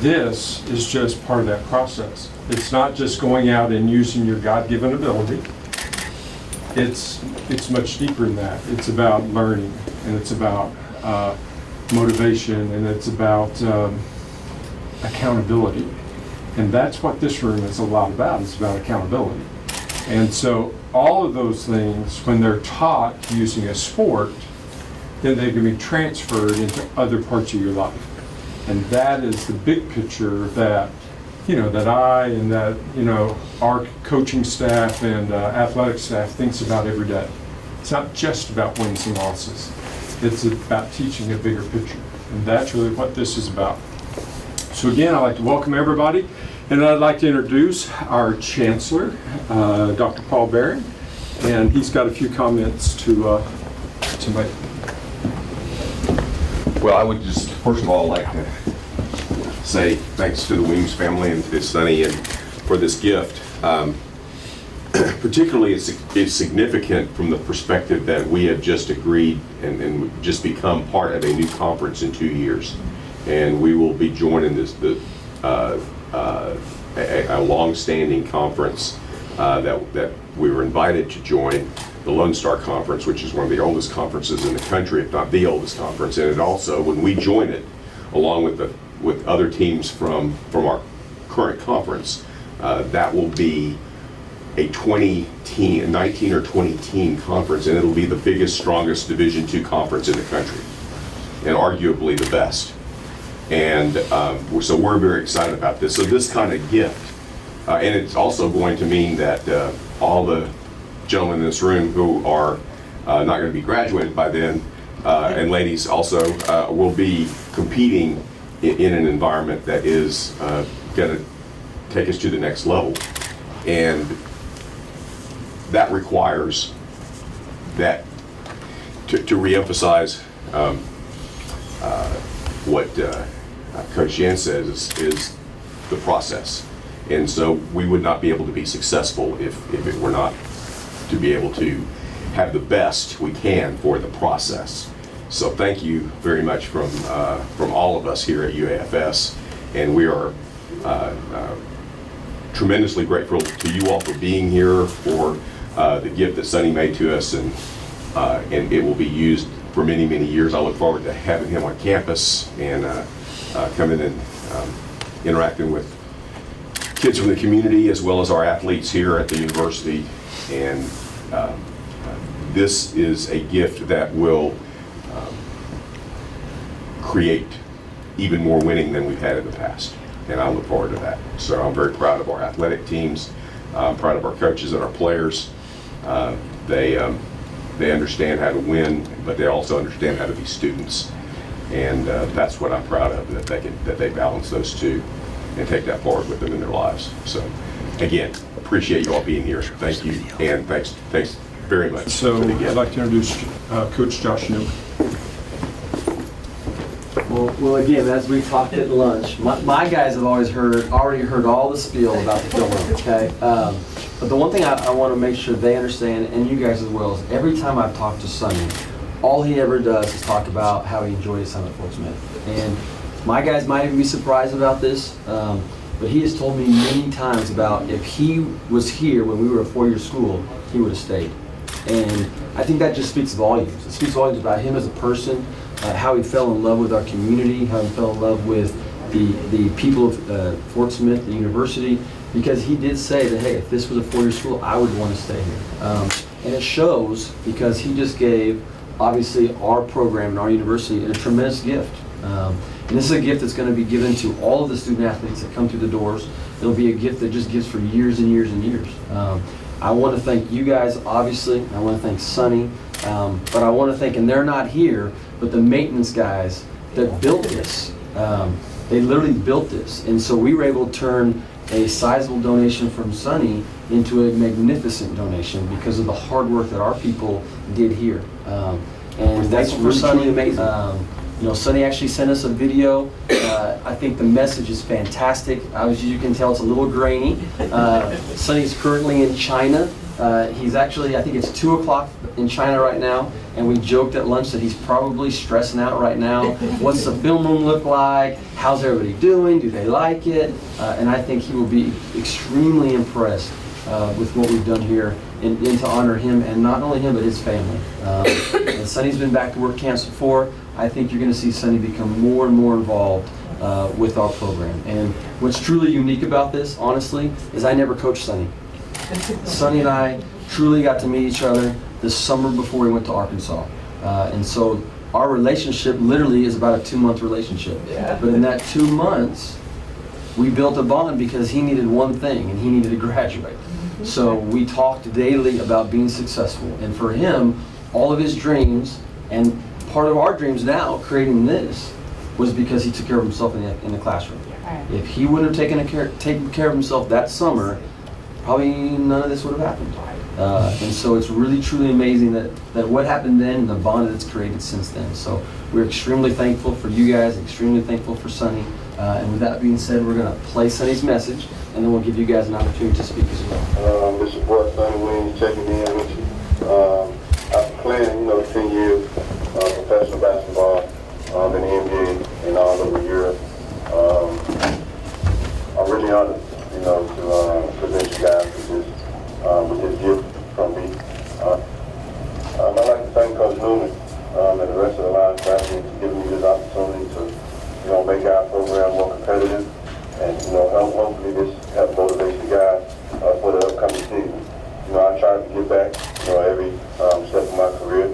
this is just part of that process. It's not just going out and using your God-given ability. It's much deeper than that. It's about learning, and it's about motivation, and it's about accountability. And that's what this room is a lot about. It's about accountability. And so all of those things, when they're taught using a sport, then they can be transferred into other parts of your life. And that is the big picture that, that I and that, our coaching staff and athletic staff thinks about every day. It's not just about wins and losses. It's about teaching a bigger picture. And that's really what this is about. So again, I'd like to welcome everybody. And I'd like to introduce our Chancellor, Dr. Paul Beran. And he's got a few comments to make. Well, I would just, first of all, like to say thanks to the Weems family and to Sonny and for this gift. Particularly, it's significant from the perspective that we have just agreed and just become part of a new conference in 2 years. And we will be joining a long-standing conference that we were invited to join, the Lone Star Conference, which is one of the oldest conferences in the country, if not the oldest conference. And it also, when we join it, along with other teams from our current conference, that will be a 19 or 20 team conference, and it'll be the biggest, strongest Division II conference in the country, and arguably the best. And so we're very excited about this. So this kind of gift, and it's also going to mean that all the gentlemen in this room who are not going to be graduated by then, and ladies also, will be competing in an environment that is going to take us to the next level. And that requires that to reemphasize what Coach Janz says is the process. And so we would not be able to be successful if it were not to be able to have the best we can for the process. So thank you very much from all of us here at UAFS, and we are tremendously grateful to you all for being here, for the gift that Sonny made to us, and it will be used for many, many years. I look forward to having him on campus and coming and interacting with kids from the community as well as our athletes here at the university. And this is a gift that will create even more winning than we've had in the past. And I look forward to that. So I'm very proud of our athletic teams. I'm proud of our coaches and our players. They understand how to win, but they also understand how to be students. And that's what I'm proud of, that they balance those two and take that forward with them in their lives. So again, appreciate you all being here. Thank you, and thanks very much. So I'd like to introduce Coach Josh Newman. Well, again, as we talked at lunch, my guys have already heard all the spiel about the film room, okay? But the one thing I want to make sure they understand, and you guys as well, is every time I've talked to Sonny, all he ever does is talk about how he enjoyed his time at Fort Smith. And my guys might even be surprised about this, but he has told me many times about if he was here when we were a four-year school, he would have stayed. And I think that just speaks volumes. It speaks volumes about him as a person, how he fell in love with our community, how he fell in love with the people of Fort Smith, the university, because he did say that, hey, if this was a four-year school, I would want to stay here. And it shows because he just gave, obviously, our program and our university a tremendous gift. And this is a gift that's going to be given to all of the student athletes that come through the doors. It'll be a gift that just gives for years and years and years. I want to thank you guys, obviously. I want to thank Sonny. But I want to thank, and they're not here, but the maintenance guys that built this. They literally built this. And so we were able to turn a sizable donation from Sonny into a magnificent donation because of the hard work that our people did here. And that's for Sonny. Amazing. Sonny actually sent us a video. I think the message is fantastic. As you can tell, it's a little grainy. Sonny's currently in China He's actually, I think it's 2 o'clock in China right now, and we joked at lunch that he's probably stressing out right now. What's the film room look like? How's everybody doing? Do they like it? And I think he will be extremely impressed with what we've done here and to honor him, and not only him, but his family. And Sonny's been back to work camps before. I think you're going to see Sonny become more and more involved with our program. And what's truly unique about this, honestly, is I never coached Sonny. Sonny and I truly got to meet each other this summer before we went to Arkansas. And so our relationship literally is about a 2-month relationship. Yeah. But in that 2 months, we built a bond because he needed one thing, and he needed to graduate. So we talked daily about being successful. And for him, all of his dreams, and part of our dreams now, creating this, was because he took care of himself in the classroom. If he wouldn't have taken care of himself that summer, probably none of this would have happened. And so it's really, truly amazing that what happened then and the bond that's created since then. So we're extremely thankful for you guys, extremely thankful for Sonny. And with that being said, we're going to play Sonny's message, and then we'll give you guys an opportunity to speak as well. This is boy Sonny Weems checking in with you. After playing, 10 years professional basketball in the NBA and all over Europe, I'm really honored, to present you guys with this gift from me. I'd like to thank Coach Newman and the rest of the line for giving me this opportunity to make our program more competitive, and hopefully this help motivate you guys for the upcoming season. I try to give back, every step of my career.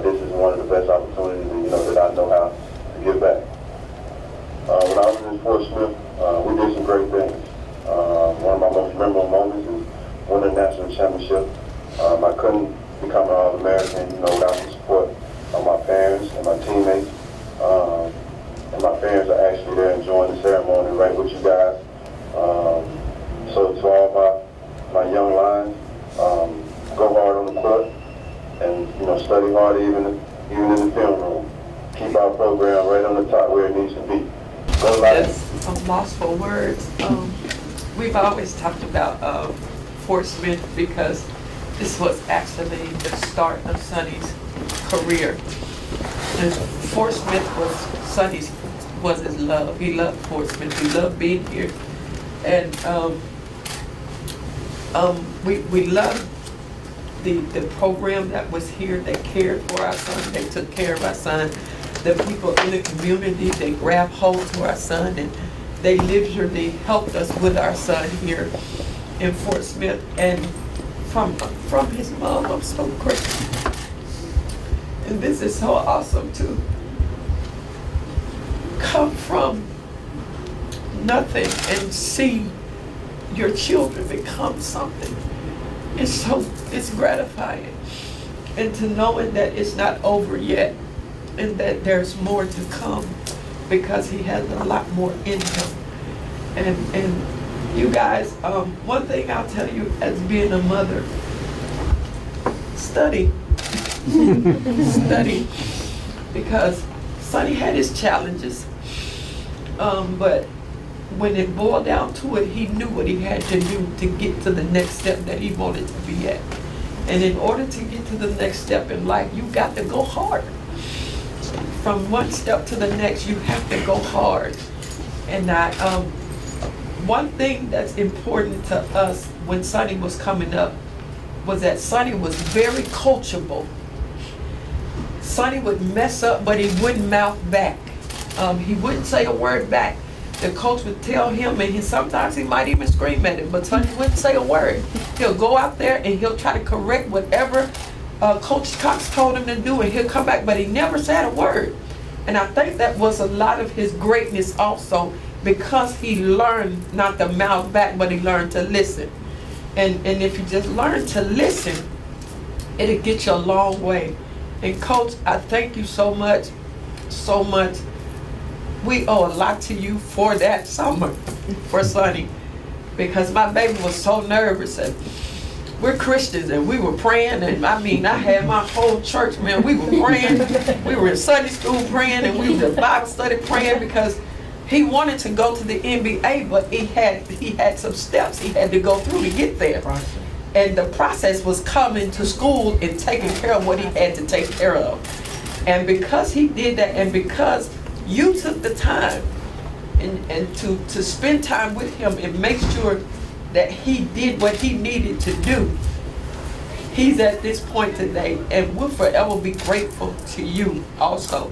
This is one of the best opportunities, that I know how to give back. When I was in Portsmouth, we did some great things. One of my most memorable moments is winning the national championship. I couldn't become an All-American, without the support of my parents and my teammates. And my parents are actually there enjoying the ceremony right with you guys. So to all my young lions, go hard on the court and study hard even in the film room. Keep our program right on the top where it needs to be. Go Lions. Yes, I'm lost for words. We've always talked about Fort Smith because this was actually the start of Sonny's career. And Fort Smith was his love. He loved Fort Smith. He loved being here, and we loved the program that was here. They cared for our son. They took care of our son. The people in the community, they grabbed hold to our son, and they literally helped us with our son here in Fort Smith. And from his mom, I'm so grateful. And this is so awesome to come from nothing and see your children become something. It's gratifying. And to knowing that it's not over yet and that there's more to come because he has a lot more in him. And you guys, one thing I'll tell you as being a mother, study. Study, because Sonny had his challenges, but when it boiled down to it, he knew what he had to do to get to the next step that he wanted to be at. And in order to get to the next step in life, you got to go hard. From one step to the next, you have to go hard. And one thing that's important to us when Sonny was coming up was that Sonny was very coachable. Sonny would mess up, but he wouldn't mouth back. He wouldn't say a word back. The coach would tell him, and sometimes he might even scream at him, but Sonny wouldn't say a word. He'll go out there and he'll try to correct whatever Coach Cox told him to do, and he'll come back, but he never said a word. And I think that was a lot of his greatness also, because he learned not to mouth back, but he learned to listen. And if you just learn to listen, it'll get you a long way. And Coach, I thank you so much, so much. We owe a lot to you for that summer, for Sonny, because my baby was so nervous. And we're Christians, and we were praying, and I had my whole church, man, we were praying. We were in Sunday school praying, and we were in Bible study praying, because he wanted to go to the NBA, but he had some steps he had to go through to get there. And the process was coming to school and taking care of what he had to take care of. And because he did that, and because you took the time and to spend time with him and make sure that he did what he needed to do, he's at this point today, and we'll forever be grateful to you also.